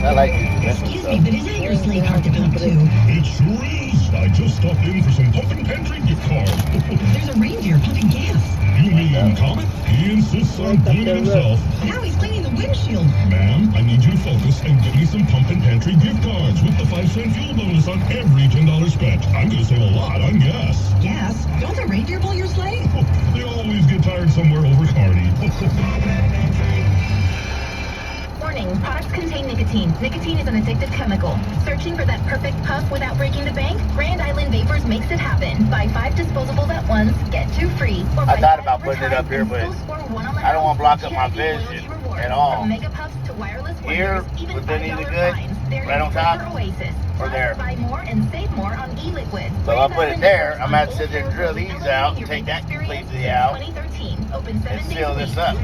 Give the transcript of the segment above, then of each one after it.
I like these Excuse me, but is that your sleigh cart to talk to? It sure is. I just stopped in for some Pumpkin Pantry gift cards. There's a reindeer pumping gas. You mean Comet? He insists on doing it himself. Now he's cleaning the windshield. Ma'am, I need you to focus and get me some Pumpkin Pantry gift cards with the 5-cent fuel bonus on every $10 spent. I'm gonna save a lot on gas. Gas? Don't the reindeer pull your sleigh? They always get tired somewhere over Cardi. Warning, products contain nicotine. Nicotine is an addictive chemical. Searching for that perfect puff without breaking the bank? Grand Island Vapors makes it happen. Buy 5 disposables at once, get 2 free. Or I buy thought 5 about putting it up here, but I don't want to block up my vision at all. From mega puffs to wireless Here, wonders, even with the $5 either good, fines. They're right on in top, Flavor Oasis. or Plus, there. Buy more and save more on e-liquid. So if I put it there, I'm going to have to sit there and drill these out and take that completely out 2013. Open 7 and days seal a this week. up.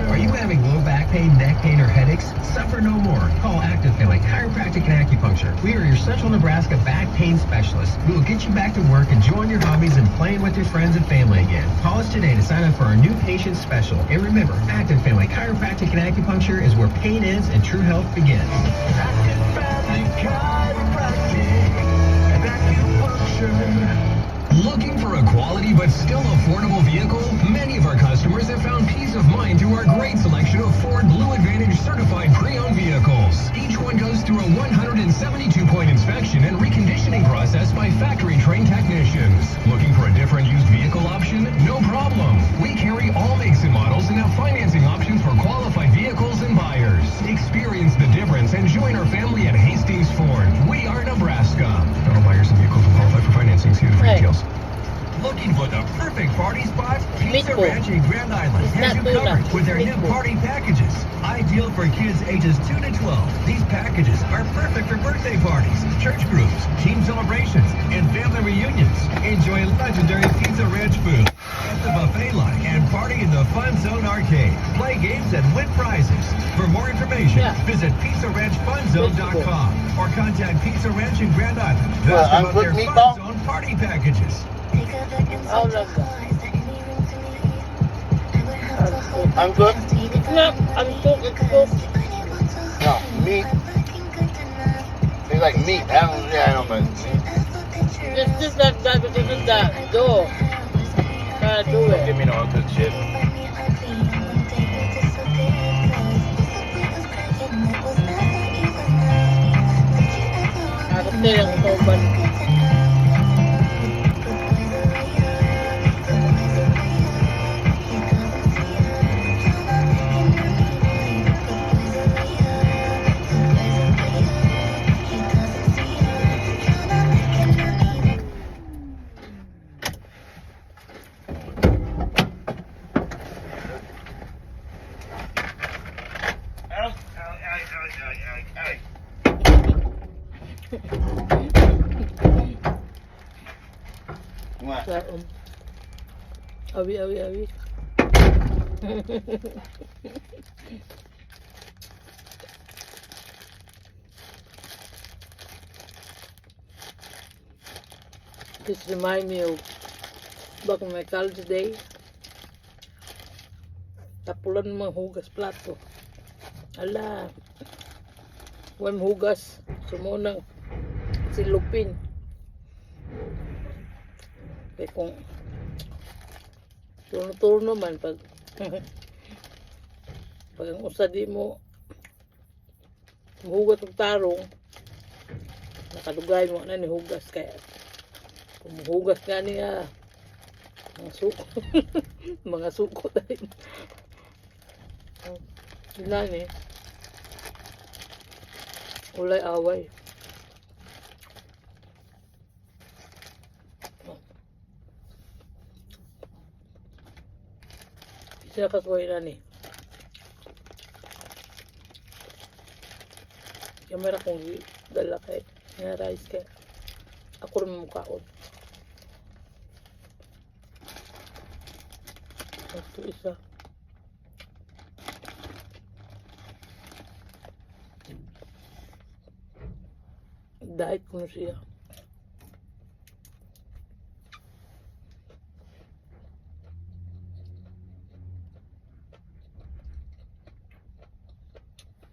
Are you having low back pain, neck pain, or headaches? Suffer no more. Call Active Family Chiropractic and Acupuncture. We are your Central Nebraska back pain specialists. We will get you back to work, enjoying your hobbies, and playing with your friends and family again. Call us today to sign up for our new patient special. And remember, Active Family Chiropractic and Acupuncture is where pain ends and true health begins. Active Family Chiropractic and Acupuncture. Looking for a quality but still affordable vehicle? Many of our customers have found peace of mind through our great selection of Ford Blue Advantage certified pre-owned vehicles. Each one goes through a 172-point inspection and reconditioning process by factory-trained technicians. Looking for a different used vehicle option? No problem. We carry all makes and models and have financing options for qualified vehicles and buyers. Experience the difference and join our family at Hastings Ford. We are Nebraska. All buyers and vehicles will qualify for financing. See the free details. Looking for the perfect party spot? Pizza Meatball. Ranch in Grand Island It's has not you tuna. covered with their new Meatball. party packages. Ideal for kids ages 2 to 12. These packages are perfect for birthday parties, church groups, team celebrations, and family reunions. Enjoy legendary Pizza Ranch food at the buffet line and party in the Fun Zone Arcade. Play games and win prizes. For more information, visit PizzaRanchFunZone.com or contact Pizza Ranch in Grand Island. Well, Ask I'm about their good Fun meatball. Zone party packages. All of them. I'm good. No, I'm cook. No, meat. It's like meat. I don't know. It's just like that because of that door. Gotta do Give it. me no good shit. Ako silang soban. What? Sa, awi. This remind me of back in my college day. Tapulan ng mga hugas plato. Ala, one hugas. Sumunang silupin. Kaya kung turno-turno man pag pag ang usa di mo hugas og tarong nakalugay mo na ni hugas kaya kung hugas nga niya mga suko mga suko dahil sila ni ulay away. Sila kasuhay na ni. Kamera kong dala kay nga rice kay ako rin mukhaon. Ito isa. Diet ko na siya.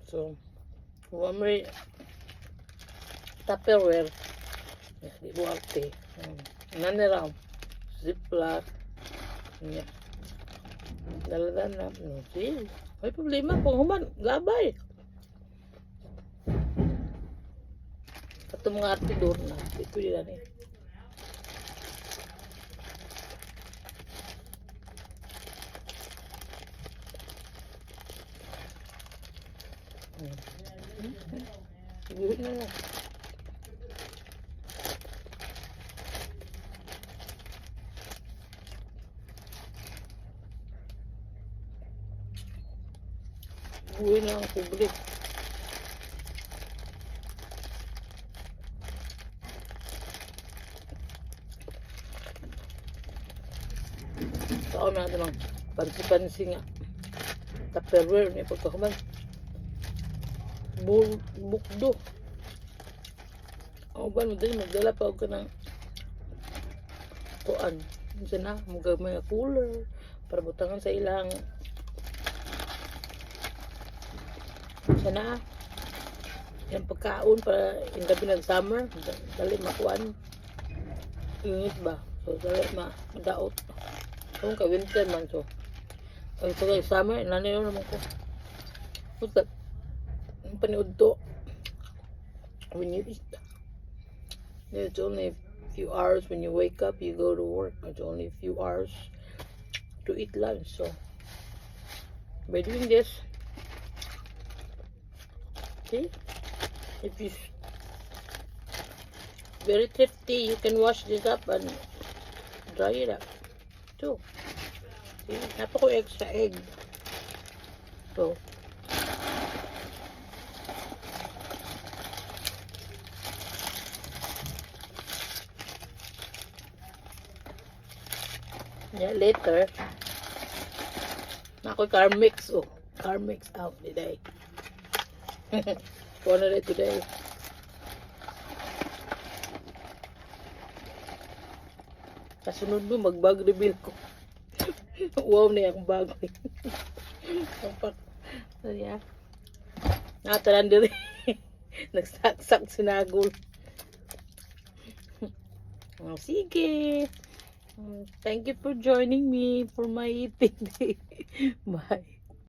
So, kung may Tupperware, di buwarte. Naniraw, ziplock, yeah. Daladan na, no, see, may problema kung human, gabay. Ito mga artidor na, ito yun eh. Siguro na lang. Uwi na ang public. Taon na naman pansi-pansi nga. Tupperware ni pagkakuman. Bukdo. Ang uban mo din, magdala pa ako ng kuan. Minsan na, may cooler para butangan sa ilang sana yung pagkaon para yung gabi ng summer dali makuan init ba so dali madaot kung ka winter man so ang kay summer nanayo naman ko putat ang paniud to when you eat it's only a few hours when you wake up you go to work it's only a few hours to eat lunch so by doing this see, if you very thrifty, you can wash this up and dry it up too. See, napako extra egg. So, yeah, later, nako car mix out today. One of it today. Kasunod mo, mag-bag reveal ko. Wow na yung bag. So, yeah. Nakataran din. Nagsaksak sinagol. Oh, sige. Thank you for joining me for my eating day. Bye.